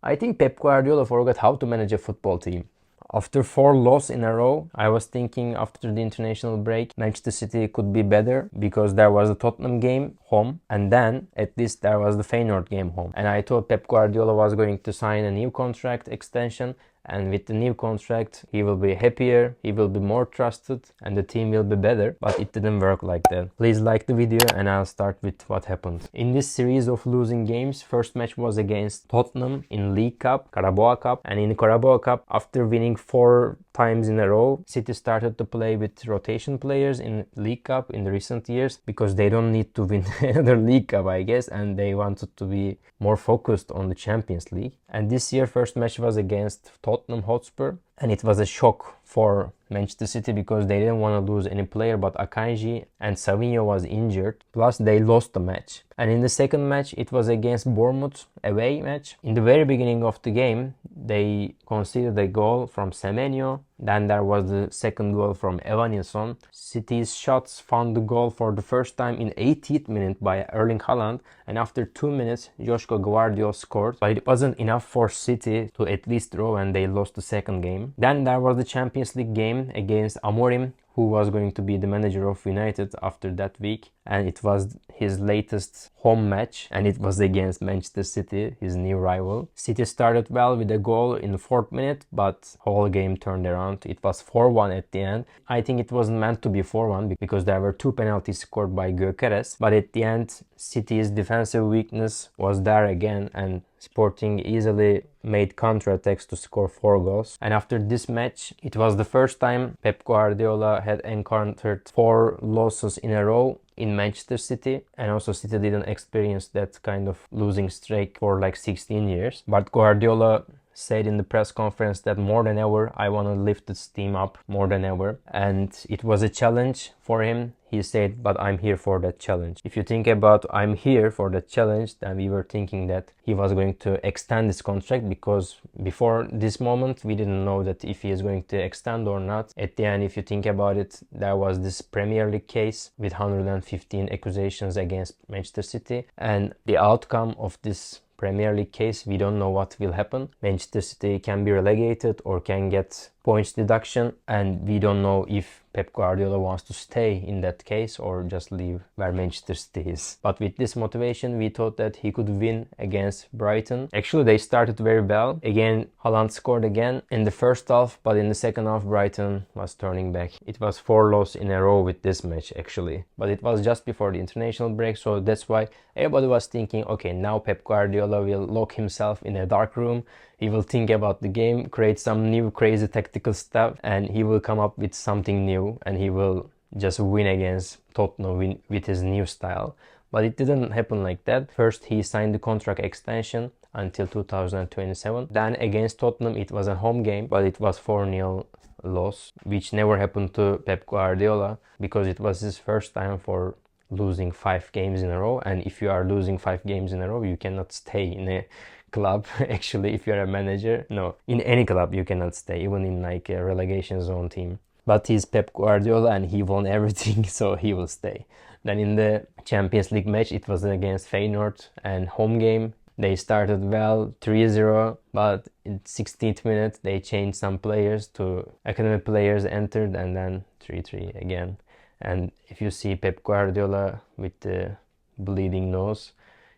I think Pep Guardiola forgot how to manage a football team. After 4 losses in a row, I was thinking after the international break, Manchester City could be better because there was the Tottenham game home and then at least there was the Feyenoord game home. And I thought Pep Guardiola was going to sign a new contract extension, and with the new contract he will be happier, he will be more trusted and the team will be better, but it didn't work like that. Please like the video and I'll start with what happened. In this series of losing games, first match was against Tottenham in League Cup, Carabao Cup, and in Carabao Cup, after winning 4 times in a row, City started to play with rotation players in League Cup in the recent years because they don't need to win another League Cup, I guess, and they wanted to be more focused on the Champions League. And this year first match was against Tottenham Hotspur, and it was a shock for Manchester City because they didn't want to lose any player, but Akanji and Savinho was injured, plus they lost the match. And in the second match it was against Bournemouth, away match. In the very beginning of the game they conceded a goal from Semenyo, then there was the second goal from Evanilson. City's shots found the goal for the first time in 80th minute by Erling Haaland, and after 2 minutes Joško Gvardiol scored, but it wasn't enough for City to at least draw, and they lost the second game. Then there was the Champions League game against Amorim, who was going to be the manager of United after that week, and it was his latest home match and it was against Manchester City, his new rival. City started well with a goal in the 4th minute, but whole game turned around. It was 4-1 at the end. I think it wasn't meant to be 4-1 because there were 2 penalties scored by Gyökeres, but at the end City's defensive weakness was there again and Sporting easily made counter-attacks to score 4 goals. And after this match, it was the first time Pep Guardiola had encountered 4 losses in a row in Manchester City, and also City didn't experience that kind of losing streak for like 16 years. But Guardiola said in the press conference that more than ever I want to lift this team up more than ever, and it was a challenge for him. He said, but I'm here for that challenge. If you think about I'm here for that challenge, then we were thinking that he was going to extend his contract, because before this moment we didn't know that if he is going to extend or not. At the end, if you think about it, there was this Premier League case with 115 accusations against Manchester City, and the outcome of this Premier League case, we don't know what will happen. Manchester City can be relegated or can get points deduction, and we don't know if Pep Guardiola wants to stay in that case or just leave where Manchester City is. But with this motivation, we thought that he could win against Brighton. Actually, they started very well. Again, Haaland scored again in the first half, but in the second half, Brighton was turning back. It was 4 losses in a row with this match, actually. But it was just before the international break, so that's why everybody was thinking, okay, now Pep Guardiola will lock himself in a dark room. He will think about the game, create some new crazy tactical stuff, and he will come up with something new, and he will just win against Tottenham with his new style. But it didn't happen like that. First, he signed the contract extension until 2027. Then against Tottenham, it was a home game, but it was 4-0 loss, which never happened to Pep Guardiola because it was his first time for losing 5 games in a row. And if you are losing 5 games in a row, you cannot stay in a club. Actually, if you're a manager, no, in any club you cannot stay, even in like a relegation zone team. But he's Pep Guardiola and he won everything, so he will stay. Then in the Champions League match, it was against Feyenoord and home game. They started well, 3-0, but in 16th minute they changed some players to academy players entered, and then 3-3 again. And if you see Pep Guardiola with the bleeding nose,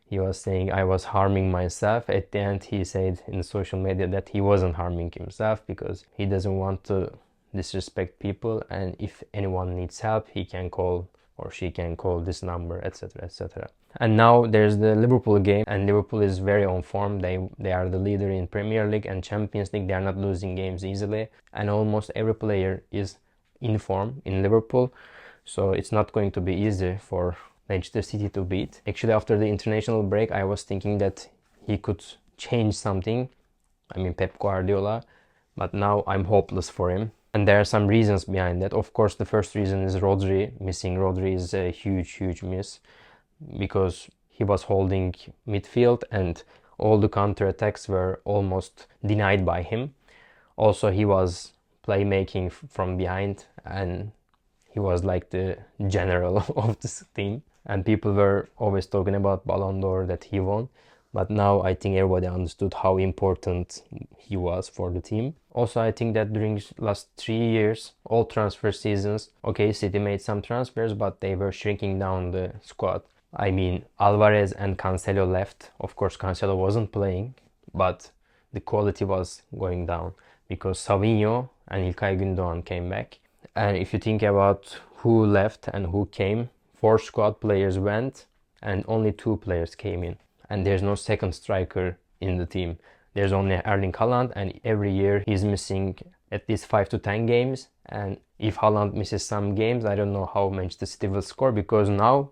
he was saying I was harming myself. At the end, he said in social media that he wasn't harming himself because he doesn't want to disrespect people, and if anyone needs help, he can call or she can call this number, etc, etc. And now there's the Liverpool game, and Liverpool is very on form. They are the leader in Premier League and Champions League. They are not losing games easily, and almost every player is in form in Liverpool, so it's not going to be easy for Manchester City to beat. Actually, after the international break, I was thinking that he could change something. I mean, Pep Guardiola, but now I'm hopeless for him. And there are some reasons behind that. Of course, the first reason is Rodri. Missing Rodri is a huge miss because he was holding midfield and all the counter-attacks were almost denied by him. Also, he was playmaking from behind and he was like the general of this team. And people were always talking about Ballon d'Or that he won. But now I think everybody understood how important he was for the team. Also, I think that during last 3 years, all transfer seasons, okay, City made some transfers, but they were shrinking down the squad. I mean, Alvarez and Cancelo left. Of course, Cancelo wasn't playing, but the quality was going down because Savinho and İlkay Gündoğan came back. And if you think about who left and who came, 4 squad players went and only 2 players came in. And there's no second striker in the team. There's only Erling Haaland, and every year he's missing at least 5 to 10 games. And if Haaland misses some games, I don't know how Manchester City will score, because now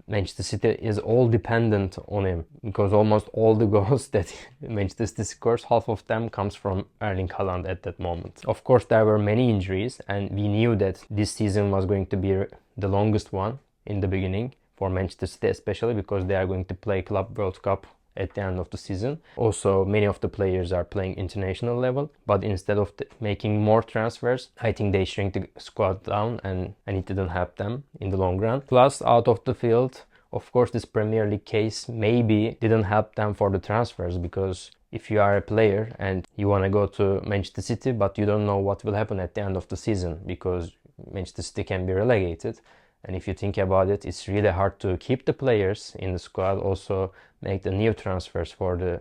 Manchester City is all dependent on him, because almost all the goals that Manchester City scores, half of them comes from Erling Haaland at that moment. Of course, there were many injuries, and we knew that this season was going to be the longest one in the beginning for Manchester City, especially because they are going to play Club World Cup at the end of the season. Also, many of the players are playing international level, but instead of making more transfers, I think they shrink the squad down, and it didn't help them in the long run. Plus, out of the field, of course, this Premier League case maybe didn't help them for the transfers, because if you are a player and you want to go to Manchester City, but you don't know what will happen at the end of the season, because Manchester City can be relegated. And if you think about it, it's really hard to keep the players in the squad, also make the new transfers for the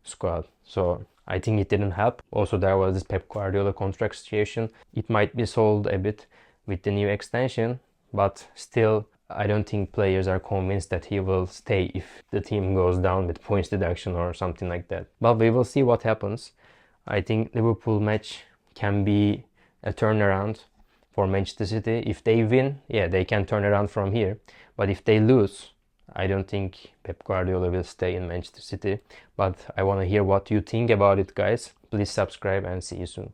squad. So I think it didn't help. Also, there was this Pep Guardiola contract situation. It might be solved a bit with the new extension, but still, I don't think players are convinced that he will stay if the team goes down with points deduction or something like that. But we will see what happens. I think Liverpool match can be a turnaround for Manchester City. If they win, yeah, they can turn around from here. But if they lose, I don't think Pep Guardiola will stay in Manchester City. But I want to hear what you think about it, guys. Please subscribe and see you soon.